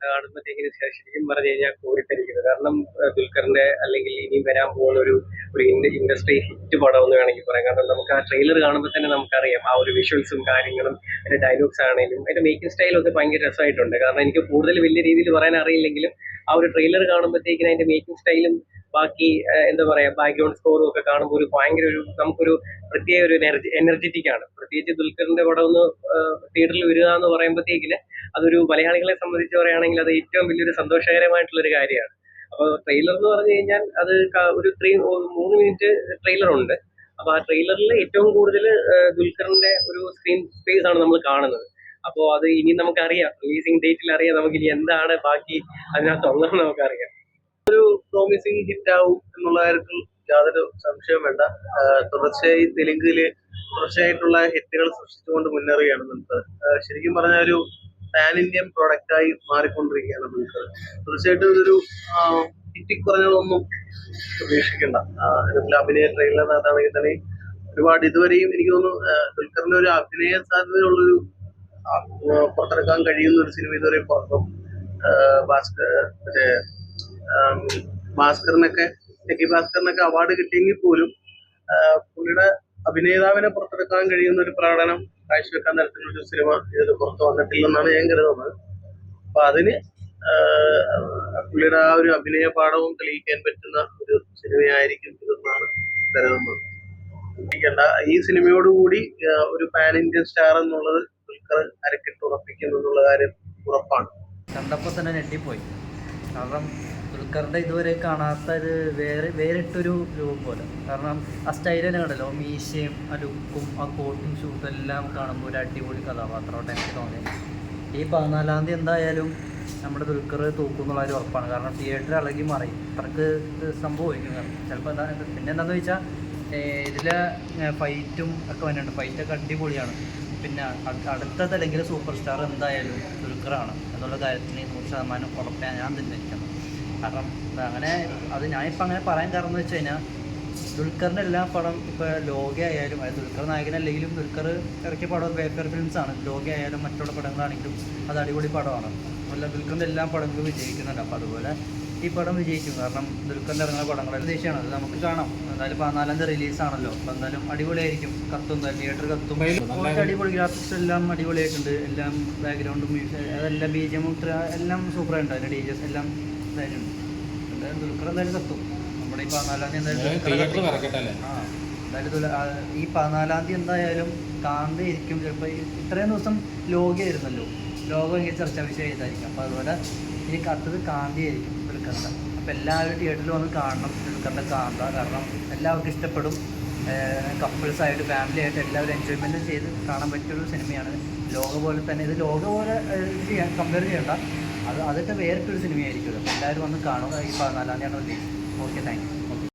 കാണുമ്പോഴത്തേക്കിന് ശരിക്കും പറഞ്ഞു കഴിഞ്ഞാൽ കോരിത്തരിക്കുന്നത്. കാരണം ദുൽഖറിന്റെ അല്ലെങ്കിൽ ഇനിയും വരാൻ പോകുന്ന ഒരു ഇൻഡസ്ട്രി ഹിറ്റ് പടം എന്ന് വേണമെങ്കിൽ പറയാം. കാരണം നമുക്ക് ആ ട്രെയിലർ കാണുമ്പോൾ തന്നെ നമുക്കറിയാം ആ ഒരു വിഷ്വൽസും കാര്യങ്ങളും അതിന്റെ ഡയലോഗ്സ് ആണെങ്കിലും അതിന്റെ മേക്കിംഗ് സ്റ്റൈലും ഒക്കെ ഭയങ്കര രസമായിട്ടുണ്ട്. കാരണം എനിക്ക് കൂടുതൽ വലിയ രീതിയിൽ പറയാൻ അറിയില്ലെങ്കിലും ആ ഒരു ട്രെയിലർ കാണുമ്പോഴത്തേക്കിന് അതിന്റെ മേക്കിംഗ് സ്റ്റൈലും ബാക്കി എന്താ പറയാ ബാക്ക്ഗ്രൗണ്ട് സ്കോറും ഒക്കെ കാണുമ്പോൾ ഒരു ഭയങ്കര നമുക്കൊരു പ്രത്യേക ഒരു എനർജറ്റിക് ആണ്. പ്രത്യേകിച്ച് ദുൽഖറിന്റെ പടം ഒന്ന് തിയേറ്ററിൽ വരിക എന്ന് പറയുമ്പോഴത്തേക്കിന് അതൊരു മലയാളികളെ സംബന്ധിച്ച് പറയുകയാണെങ്കിൽ അത് ഏറ്റവും വലിയൊരു സന്തോഷകരമായിട്ടുള്ള ഒരു കാര്യമാണ്. അപ്പോൾ ട്രെയിലർ എന്ന് പറഞ്ഞു കഴിഞ്ഞാൽ അത് ഒരു 3 മിനിറ്റ് ട്രെയിലർ ഉണ്ട്. അപ്പൊ ആ ട്രെയിലറിൽ ഏറ്റവും കൂടുതൽ ദുൽഖറിന്റെ ഒരു സ്ക്രീൻ സ്പേസ് ആണ് നമ്മൾ കാണുന്നത്. അപ്പോൾ അത് ഇനി നമുക്കറിയാം, റിലീസിംഗ് ഡേറ്റിൽ അറിയാം നമുക്ക് ഇനി എന്താണ് ബാക്കി അതിനകത്ത് ഉള്ളതെന്ന് നമുക്കറിയാം. പ്രോമിസിങ് ഹിറ്റ് ആവും എന്നുള്ള കാര്യത്തിൽ യാതൊരു സംശയവും വേണ്ട. തുടർച്ചയായി തെലുങ്കില് തുടർച്ചയായിട്ടുള്ള ഹിറ്റുകൾ സൃഷ്ടിച്ചുകൊണ്ട് മുന്നേറുകയാണ് നമുക്ക്. ശരിക്കും പറഞ്ഞ ഒരു പാൻ ഇന്ത്യൻ പ്രോഡക്റ്റ് ആയി മാറിക്കൊണ്ടിരിക്കുകയാണ് നമുക്ക്. തീർച്ചയായിട്ടും ഇതൊരു ഹിറ്റിക്കുറഞ്ഞതൊന്നും പ്രതീക്ഷിക്കേണ്ട. ഇതിൽ അഭിനയ ട്രെയിലറിനകത്താണെങ്കിൽ തന്നെ ഒരുപാട് ഇതുവരെയും എനിക്ക് തോന്നുന്നു ദുൽഖറിന്റെ ഒരു അഭിനയ സാധ്യതയുള്ളൊരു പുറത്തെടുക്കാൻ കഴിയുന്ന ഒരു സിനിമ ഇതുവരെ പുറത്തും ഭാസ്കറിനൊക്കെ അവാർഡ് കിട്ടിയെങ്കിൽ പോലും പുള്ളിയുടെ അഭിനേതാവിനെ പുറത്തെടുക്കാൻ കഴിയുന്ന ഒരു പ്രകടനം കാഴ്ചവെക്കാൻ തരത്തിലുള്ള ഒരു സിനിമ ഇത് പുറത്തു വന്നിട്ടില്ലെന്നാണ് ഞാൻ കരുതുന്നത്. അപ്പൊ അതിന് പുള്ളിയുടെ ആ ഒരു അഭിനയ പാഠവും തെളിയിക്കാൻ പറ്റുന്ന ഒരു സിനിമയായിരിക്കും ഇതെന്നാണ് കരുതുന്നത്. ഈ സിനിമയോടുകൂടി ഒരു പാൻ ഇന്ത്യൻ സ്റ്റാർ എന്നുള്ളത് ദുൽഖർ അരക്കിട്ട് ഉറപ്പിക്കുന്നു എന്നുള്ള കാര്യം ഉറപ്പാണ്. കണ്ടപ്പോൾ തന്നെ ഞെട്ടിപ്പോയി. കാരണം ദുൽഖറിൻ്റെ ഇതുവരെ കാണാത്ത ഒരു വേറിട്ടൊരു രൂപം പോലെ. കാരണം ആ സ്റ്റൈൽ തന്നെ കണ്ടല്ലോ, മീശയും ആ ലുക്കും ആ കോട്ടും ഷൂട്ടും എല്ലാം കാണുമ്പോൾ ഒരു അടിപൊളി കഥാപാത്രമായിട്ട് എനിക്ക് തോന്നി. ഈ 14-ാം തീയതി എന്തായാലും നമ്മുടെ ദുൽഖർ തൂക്കും എന്നുള്ള ഒരു ഉറപ്പാണ്. കാരണം തിയേറ്റർ ഇളകി മാറി അത്രക്ക് സംഭവിക്കും. ചിലപ്പോൾ പിന്നെ എന്താണെന്ന് വെച്ചാൽ ഇതിലെ ഫൈറ്റും ഒക്കെ വന്നിട്ടുണ്ട്. ഫൈറ്റൊക്കെ അടിപൊളിയാണ്. പിന്നെ അടുത്ത തെലുങ്കിലെ സൂപ്പർ സ്റ്റാർ എന്തായാലും ദുൽഖറാണ് എന്നുള്ള കാര്യത്തിന് 100% ഉറപ്പാണ് ഞാൻ തന്നെ ഇരിക്കുന്നത്. കാരണം അങ്ങനെ അത് ഞാനിപ്പോൾ അങ്ങനെ പറയാൻ കാരണം എന്ന് വെച്ച് കഴിഞ്ഞാൽ ദുൽഖറിൻ്റെ എല്ലാ പടം ഇപ്പോൾ ലോക ആയാലും, അത് ദുൽഖർ നായകനല്ലെങ്കിലും ദുൽഖർ ഇറക്കിയ പടം വേപ്പർ ഫിലിംസാണ്. ലോക ആയാലും മറ്റുള്ള പടങ്ങളാണെങ്കിലും അത് അടിപൊളി പടമാണ്. അല്ല ദുൽഖറിൻ്റെ എല്ലാ പടങ്ങളും വിജയിക്കുന്നുണ്ട്. അപ്പോൾ അതുപോലെ ഈ പടം വിജയിക്കും. കാരണം ദുൽഖറിൻ്റെ ഇറങ്ങുന്ന പടങ്ങളെല്ലാം ദേശീയമാണ്. അത് നമുക്ക് കാണാം. എന്തായാലും 14-ാം തീയതി റിലീസാണല്ലോ. അപ്പോൾ എന്തായാലും അടിപൊളിയായിരിക്കും. കത്തും തിയേറ്റർ കത്തും. അടിപൊളി ഗ്രാഫിക്സ് എല്ലാം അടിപൊളിയായിട്ടുണ്ട്. എല്ലാം ബാക്ക്ഗ്രൗണ്ടും അതെല്ലാം BGM എല്ലാം സൂപ്പറായിട്ടുണ്ട്. അതിൻ്റെ DJs എല്ലാം ഇതായിട്ടുണ്ട്. എന്തായാലും ദുൽഖർ എന്തായാലും കത്തും. നമ്മുടെ ഈ 14-ാം തീയതി എന്തായാലും ഈ 14-ാം തീയതി എന്തായാലും കാന്തയായിരിക്കും. ചിലപ്പോൾ ഇത്രയും ദിവസം ലോകയായിരുന്നല്ലോ, ലോകം ഭയങ്കര ചർച്ചാ വിഷയമായിരിക്കും. അപ്പോൾ അതുപോലെ ഇനി കത്തത് കാന്തയായിരിക്കും ദുൽഖറിൻ്റെ. അപ്പോൾ എല്ലാവരും തിയേറ്ററിൽ വന്ന് കാണണം ദുൽഖറിൻ്റെ കാന്ത. കാരണം എല്ലാവർക്കും ഇഷ്ടപ്പെടും. കപ്പിൾസായിട്ട് ഫാമിലി ആയിട്ട് എല്ലാവരും എൻജോയ്മെൻറ്റ് ചെയ്ത് കാണാൻ പറ്റിയൊരു സിനിമയാണ്. ലോക പോലെ തന്നെ ഇത് ലോക പോലെ കമ്പയർ ചെയ്യേണ്ട, അതൊക്കെ വേറിട്ടൊരു സിനിമയായിരിക്കുമല്ലോ. എല്ലാവരും വന്ന് കാണുക. ഈ 14-ാം തീയതിയാണ് റിലീസ്. Okay, thank you.